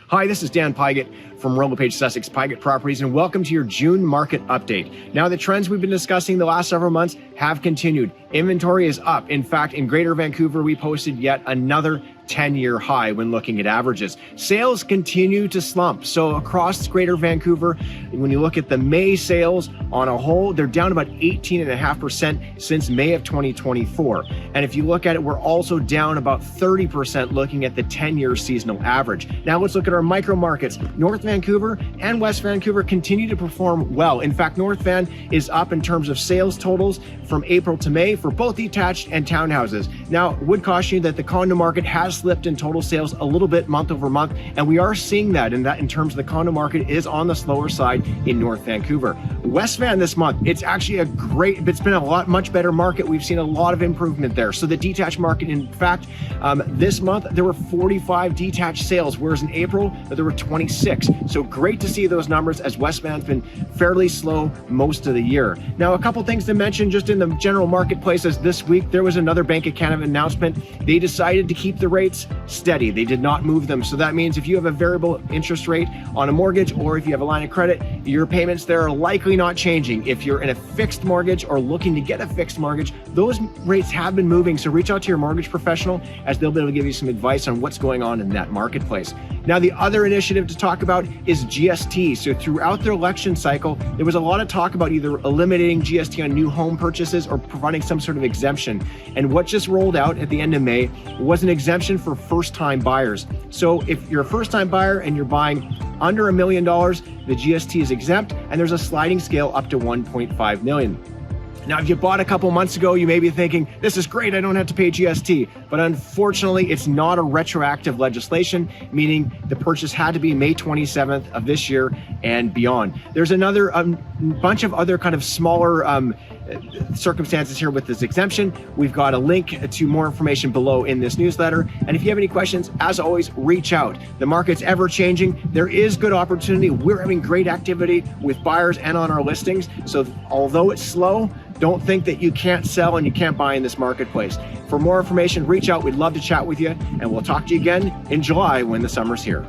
Hi, this is Dan Pygott from Royal LePage Sussex Pygott Properties, and welcome to your June market update. Now, the trends we've been discussing the last several months have continued. Inventory is up. In fact, in Greater Vancouver, we posted yet another 10-year high when looking at averages. Sales continue to slump. So across Greater Vancouver, when you look at the May sales on a whole, they're down about 18.5% since May of 2024. And if you look at it, we're also down about 30% looking at the 10-year seasonal average. Now let's look at our micro markets. North Vancouver and West Vancouver continue to perform well. In fact, North Van is up in terms of sales totals from April to May for both detached and townhouses. Now, would caution you that the condo market has slipped in total sales a little bit month over month, and we are seeing that in terms of the condo market is on the slower side in North Vancouver. West Van this month, it's actually it's been a much better market. We've seen a lot of improvement there. So the detached market, in fact, this month there were 45 detached sales, whereas in April there were 26. So great to see those numbers, as West Van's been fairly slow most of the year. Now, a couple things to mention just in the general marketplaces this week. There was another Bank of Canada announcement. They decided to keep the rates steady. They did not move them. So that means if you have a variable interest rate on a mortgage, or if you have a line of credit, your payments there are likely not changing. If you're in a fixed mortgage or looking to get a fixed mortgage, those rates have been moving. So reach out to your mortgage professional, as they'll be able to give you some advice on what's going on in that marketplace. Now, the other initiative to talk about is GST. So throughout the election cycle, there was a lot of talk about either eliminating GST on new home purchases or providing some sort of exemption. And what just rolled out at the end of May was an exemption for first-time buyers. So if you're a first-time buyer and you're buying under $1 million, the GST is exempt, and there's a sliding scale up to 1.5 million. Now, if you bought a couple months ago, you may be thinking, this is great, I don't have to pay GST. But unfortunately, it's not a retroactive legislation, meaning the purchase had to be May 27th of this year and beyond. There's another bunch of other kind of smaller circumstances here with this exemption. We've got a link to more information below in this newsletter. And if you have any questions, as always, reach out. The market's ever changing. There is good opportunity. We're having great activity with buyers and on our listings. So although it's slow, don't think that you can't sell and you can't buy in this marketplace. For more information, reach out. We'd love to chat with you, and we'll talk to you again in July when the summer's here.